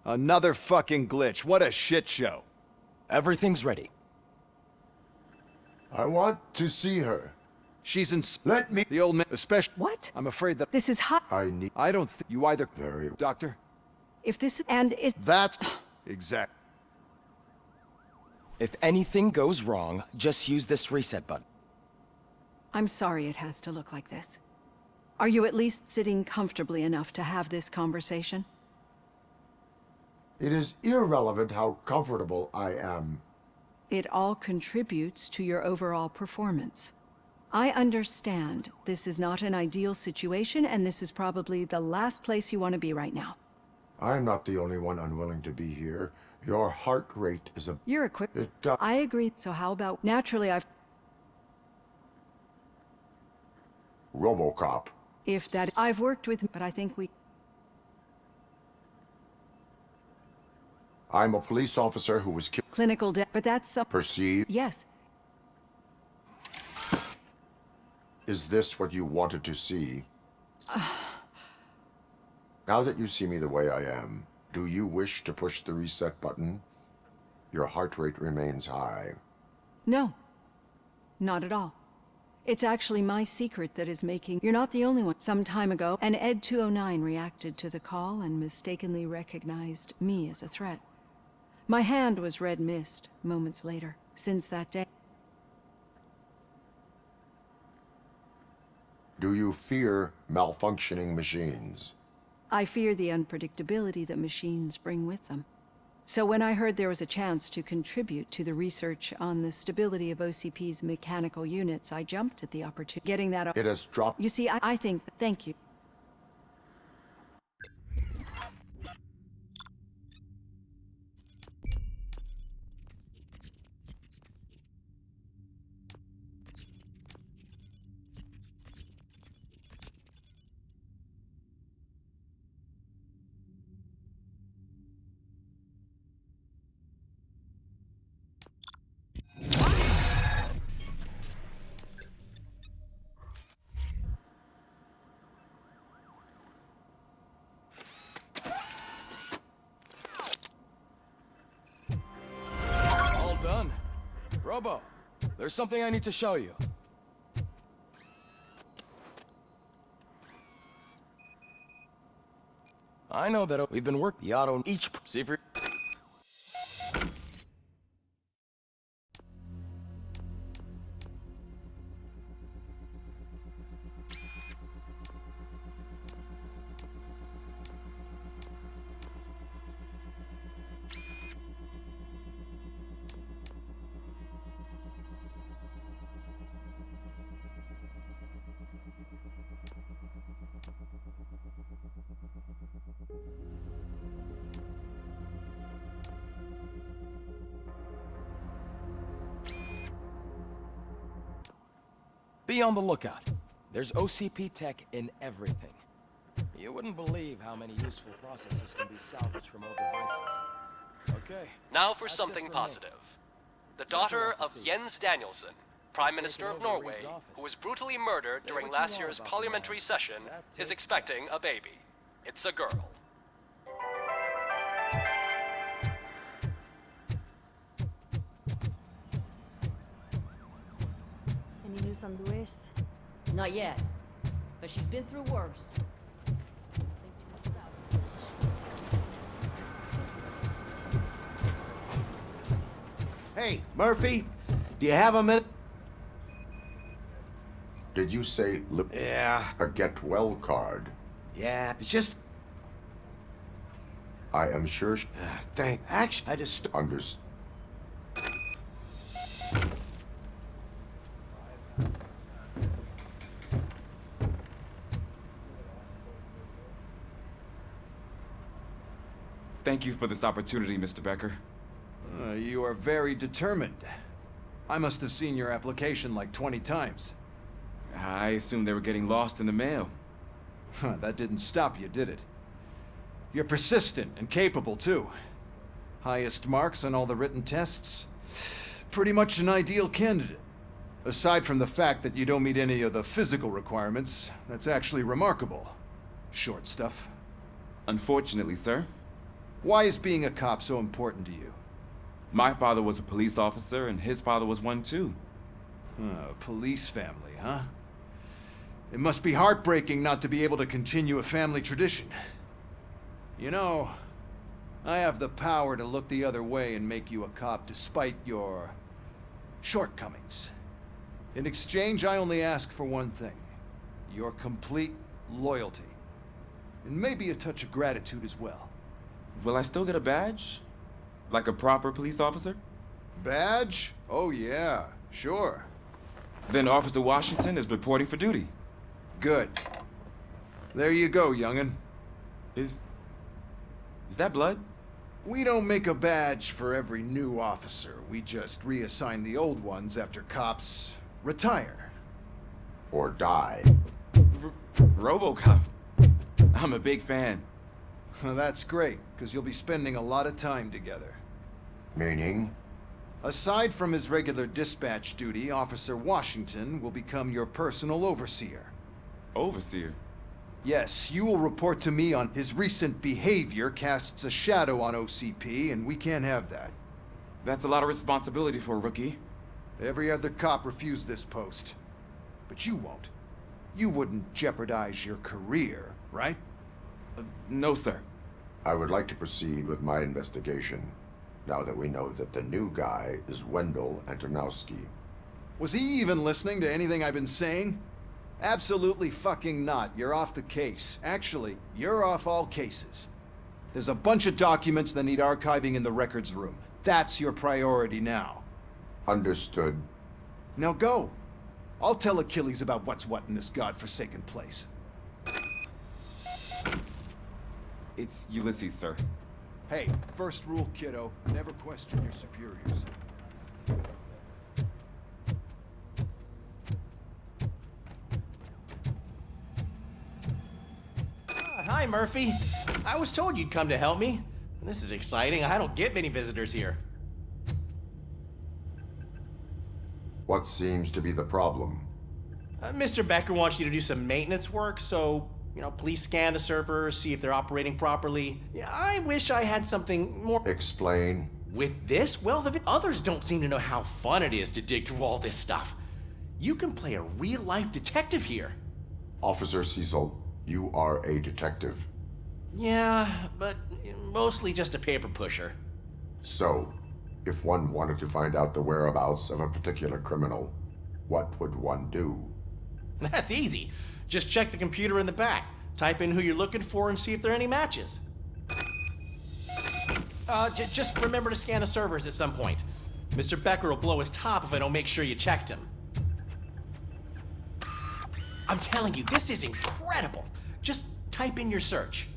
Another fucking glitch. What a shit show. Everything's ready. I want to see her. She's in... Let me... The old man... Especially... What? I'm afraid that... This is hot. I need... I don't think... You either... Very... Doctor? If this and is That's... exact. If anything goes wrong, just use this reset button. I'm sorry it has to look like this. Are you at least sitting comfortably enough to have this conversation? It is irrelevant how comfortable I am. It all contributes to your overall performance. I understand this is not an ideal situation, and this is probably the last place you want to be right now. I'm not the only one unwilling to be here. Your heart rate is a... You're equipped. It I agree. So how about... Naturally, Robocop. If that... I've worked with... But I think we... I'm a police officer who was killed. Clinical but that's some... Perceived. Yes. Is this what you wanted to see? Now that you see me the way I am, do you wish to push the reset button? Your heart rate remains high. No. Not at all. It's actually my secret that is making... You're not the only one. Some time ago, an Ed 209 reacted to the call and mistakenly recognized me as a threat. My hand was red mist moments later. Since that day... Do you fear malfunctioning machines? I fear the unpredictability that machines bring with them. So when I heard there was a chance to contribute to the research on the stability of OCP's mechanical units, I jumped at the opportunity. Getting that... It has dropped... You see, I think... Thank you. All done. Robo, there's something I need to show you. I know that we've been working the auto each... See if you're... Be on the lookout. There's OCP tech in everything. You wouldn't believe how many useful processes can be salvaged from old devices. Okay. Now for something positive. The daughter of Jens Danielson, Prime Minister of Norway, who was brutally murdered during last year's parliamentary session, is expecting a baby. It's a girl. Any news on Luis? Not yet, but she's been through worse. Hey, Murphy, do you have a minute? Did you say... Yeah. A get well card? Yeah, it's just... I am sure... Actually, I just... Understood. Thank you for this opportunity, Mr. Becker. You are very determined. I must have seen your application like 20 times. I assumed they were getting lost in the mail. Huh, that didn't stop you, did it? You're persistent and capable, too. Highest marks on all the written tests. Pretty much an ideal candidate. Aside from the fact that you don't meet any of the physical requirements, that's actually remarkable. Short stuff. Unfortunately, sir. Why is being a cop so important to you? My father was a police officer, and his father was one too. Police family, huh? It must be heartbreaking not to be able to continue a family tradition. You know, I have the power to look the other way and make you a cop despite your shortcomings. In exchange, I only ask for one thing. Your complete loyalty. And maybe a touch of gratitude as well. Will I still get a badge? Like a proper police officer? Badge? Oh yeah, sure. Then Officer Washington is reporting for duty. Good. There you go, young'un. Is that blood? We don't make a badge for every new officer. We just reassign the old ones after cops retire. Or die. Robocop. I'm a big fan. Well, that's great, because you'll be spending a lot of time together. Meaning? Aside from his regular dispatch duty, Officer Washington will become your personal overseer. Overseer? Yes, you will report to me on his recent behavior casts a shadow on OCP, and we can't have that. That's a lot of responsibility for a rookie. Every other cop refused this post. But you won't. You wouldn't jeopardize your career, right? No, sir. I would like to proceed with my investigation, now that we know that the new guy is Wendell Antonowski. Was he even listening to anything I've been saying? Absolutely fucking not. You're off the case. Actually, you're off all cases. There's a bunch of documents that need archiving in the records room. That's your priority now. Understood. Now go. I'll tell Achilles about what's what in this godforsaken place. It's Ulysses, sir. Hey, first rule, kiddo. Never question your superiors. Hi, Murphy. I was told you'd come to help me. This is exciting. I don't get many visitors here. What seems to be the problem? Mr. Becker wants you to do some maintenance work, so, please scan the servers, see if they're operating properly. Yeah, I wish I had something more... Explain. With this? Well, the others don't seem to know how fun it is to dig through all this stuff. You can play a real-life detective here. Officer Cecil, you are a detective. Yeah, but mostly just a paper pusher. So, if one wanted to find out the whereabouts of a particular criminal, what would one do? That's easy. Just check the computer in the back. Type in who you're looking for and see if there are any matches. Just remember to scan the servers at some point. Mr. Becker will blow his top if I don't make sure you checked him. I'm telling you, this is incredible. Just type in your search.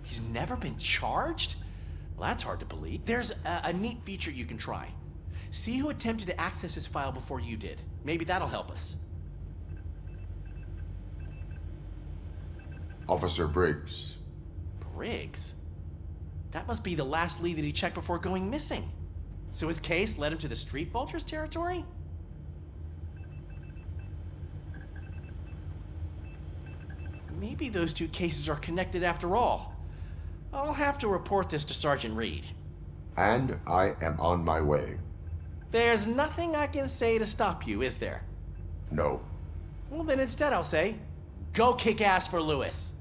He's never been charged? Well, that's hard to believe. There's a neat feature you can try. See who attempted to access his file before you did. Maybe that'll help us. Officer Briggs. Briggs? That must be the last lead that he checked before going missing. So his case led him to the Street Vultures territory? Maybe those two cases are connected after all. I'll have to report this to Sergeant Reed. And I am on my way. There's nothing I can say to stop you, is there? No. Well, then instead I'll say, go kick ass for Lewis.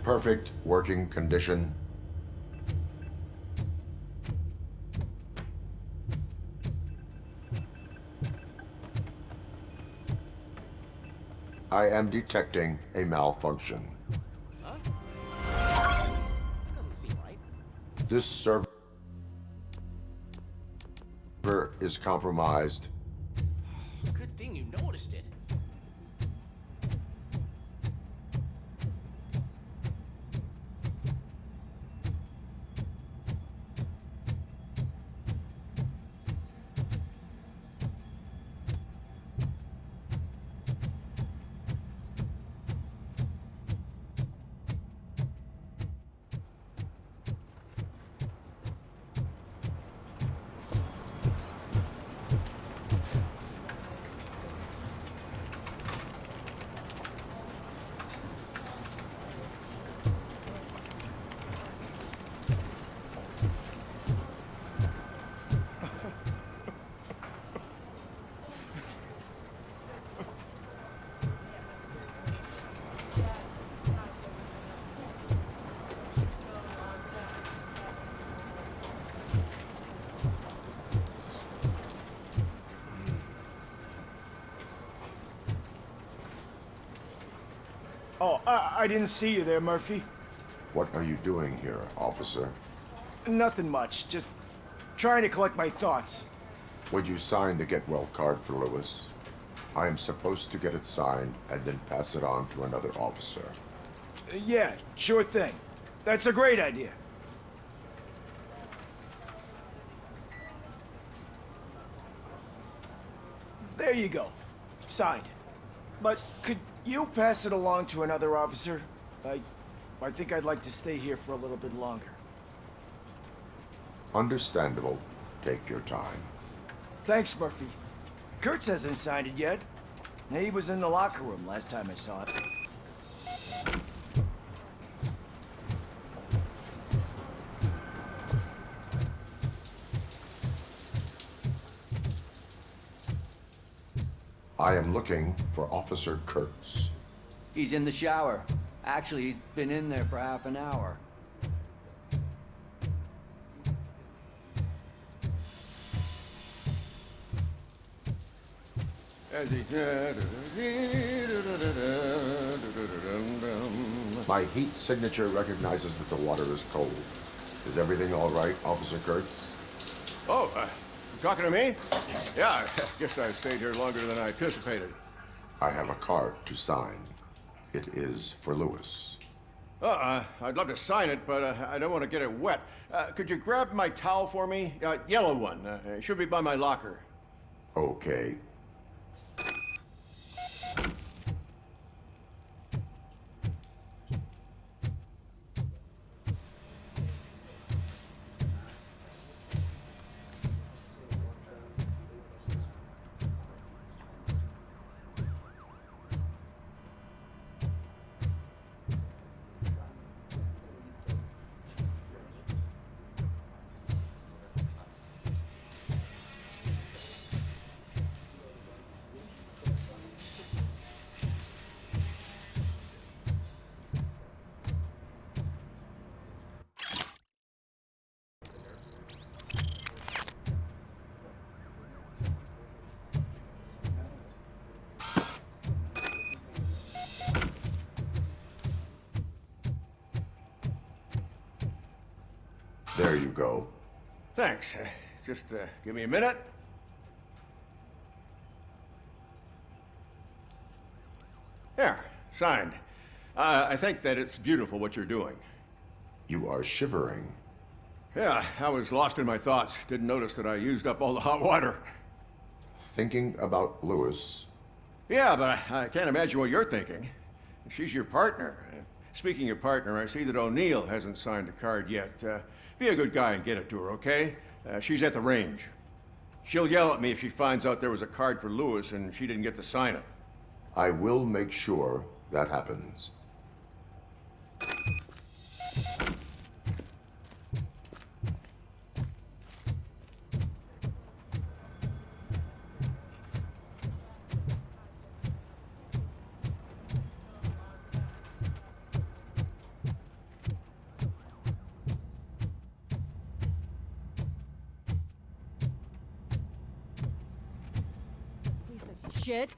perfect working condition? I am detecting a malfunction. Doesn't seem right. This server is compromised. Good thing you noticed it. Oh, I didn't see you there, Murphy. What are you doing here, officer? Nothing much, just trying to collect my thoughts. Would you sign the get well card for Lewis? I am supposed to get it signed and then pass it on to another officer. Yeah, sure thing. That's a great idea. There you go. Signed. But could you pass it along to another officer? I think I'd like to stay here for a little bit longer. Understandable. Take your time. Thanks, Murphy. Kurtz hasn't signed it yet. He was in the locker room last time I saw it. I am looking for Officer Kurtz. He's in the shower. Actually, he's been in there for half an hour. My heat signature recognizes that the water is cold. Is everything all right, Officer Kurtz? Oh, you talking to me? Yeah, I guess I stayed here longer than I anticipated. I have a card to sign. It is for Lewis. I'd love to sign it, but I don't want to get it wet. Could you grab my towel for me? Yellow one. It should be by my locker. Okay. There you go. Thanks. Just give me a minute. There, signed. I think that it's beautiful what you're doing. You are shivering. Yeah, I was lost in my thoughts. Didn't notice that I used up all the hot water. Thinking about Lewis. Yeah, but I can't imagine what you're thinking. She's your partner. Speaking of partner, I see that O'Neill hasn't signed the card yet. Be a good guy and get it to her, okay? She's at the range. She'll yell at me if she finds out there was a card for Lewis and she didn't get to sign it. I will make sure that happens. Shit.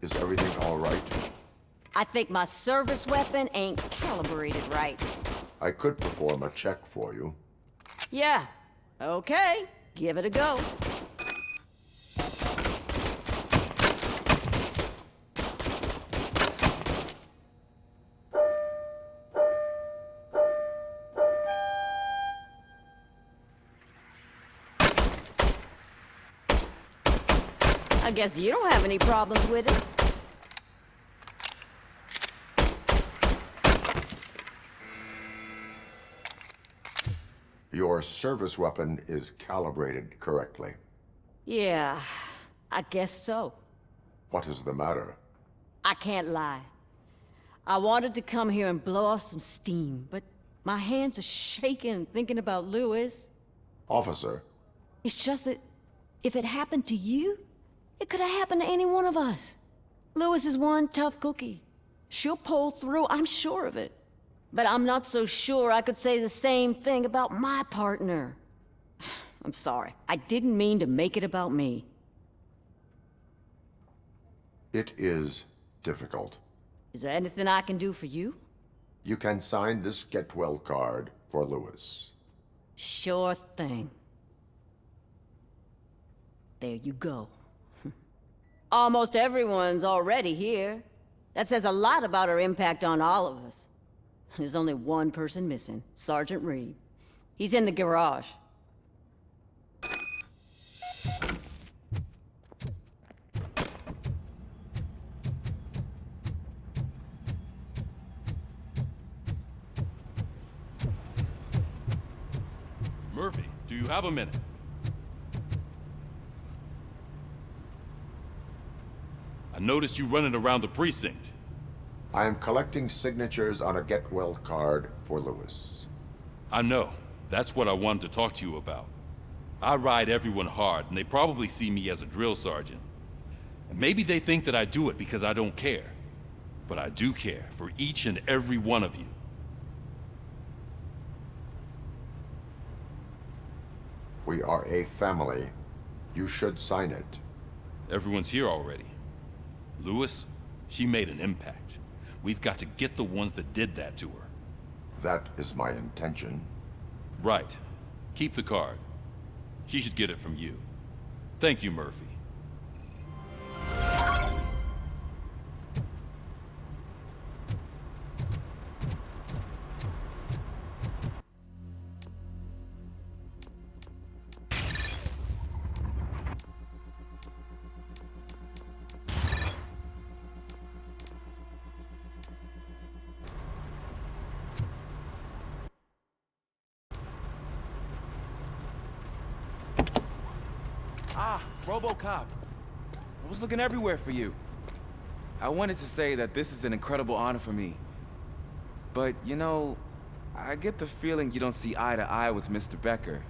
Is everything all right? I think my service weapon ain't calibrated right. I could perform a check for you. Yeah. Okay. Give it a go. I guess you don't have any problems with it. Your service weapon is calibrated correctly. Yeah, I guess so. What is the matter? I can't lie. I wanted to come here and blow off some steam, but my hands are shaking thinking about Lewis. Officer, It's just that if it happened to you, it could have happened to any one of us. Lewis is one tough cookie. She'll pull through, I'm sure of it. But I'm not so sure I could say the same thing about my partner. I'm sorry. I didn't mean to make it about me. it is difficult. Is there anything I can do for you? You can sign this get well card for Lewis. Sure thing. There you go. Almost everyone's already here. That says a lot about her impact on all of us. There's only one person missing, Sergeant Reed. He's in the garage. Murphy, do you have a minute? I noticed you running around the precinct. I am collecting signatures on a get well card for Lewis. I know. That's what I wanted to talk to you about. I ride everyone hard, and they probably see me as a drill sergeant. And maybe they think that I do it because I don't care. But I do care for each and every one of you. We are a family. You should sign it. Everyone's here already. Lewis, she made an impact. We've got to get the ones that did that to her. That is my intention. Right. Keep the card. She should get it from you. Thank you, Murphy. Ah, Robocop. I was looking everywhere for you. I wanted to say that this is an incredible honor for me. But, you know, I get the feeling you don't see eye to eye with Mr. Becker.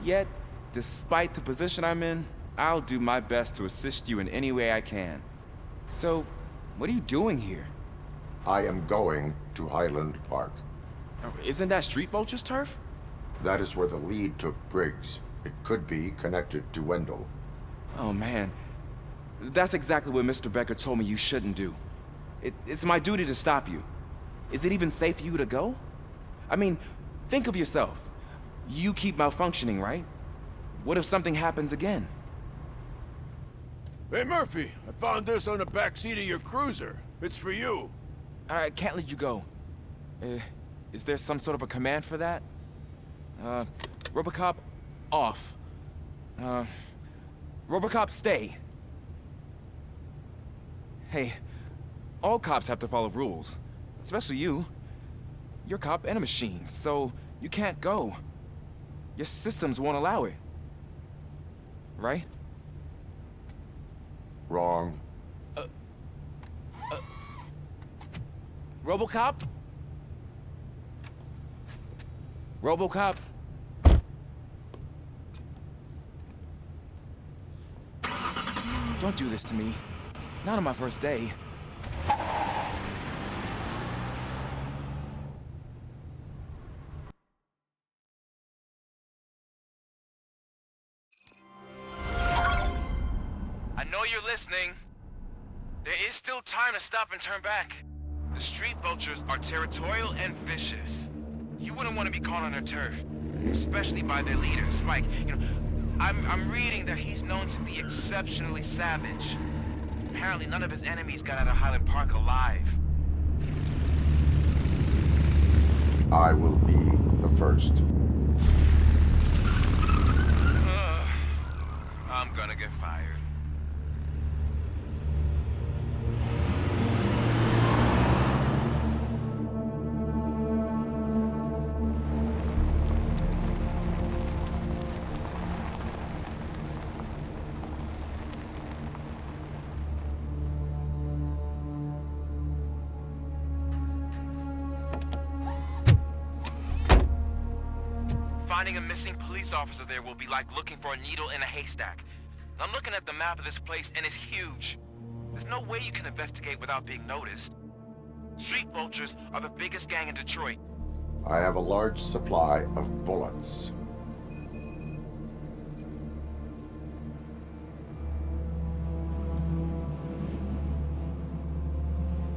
Yet, despite the position I'm in, I'll do my best to assist you in any way I can. So, what are you doing here? I am going to Highland Park. Isn't that Street Vulture's turf? That is where the lead took Briggs. It could be connected to Wendell. Oh, man. That's exactly what Mr. Becker told me you shouldn't do. It's my duty to stop you. Is it even safe for you to go? I mean, think of yourself. You keep malfunctioning, right? What if something happens again? Hey, Murphy, I found this on the back seat of your cruiser. It's for you. I can't let you go. Is there some sort of a command for that? Robocop, off. Robocop, stay. Hey, all cops have to follow rules. Especially you. You're a cop and a machine, so you can't go. Your systems won't allow it. Right? Wrong. Robocop? Robocop? Don't do this to me. Not on my first day. know you're listening. There is still time to stop and turn back. The street vultures are territorial and vicious. You wouldn't want to be caught on their turf, especially by their leader, Spike. You know, I'm reading that he's known to be exceptionally savage. Apparently none of his enemies got out of Highland Park alive. I will be the first. I'm gonna get fired. Finding a missing police officer there will be like looking for a needle in a haystack. I'm looking at the map of this place and it's huge. There's no way you can investigate without being noticed. Street vultures are the biggest gang in Detroit. I have a large supply of bullets.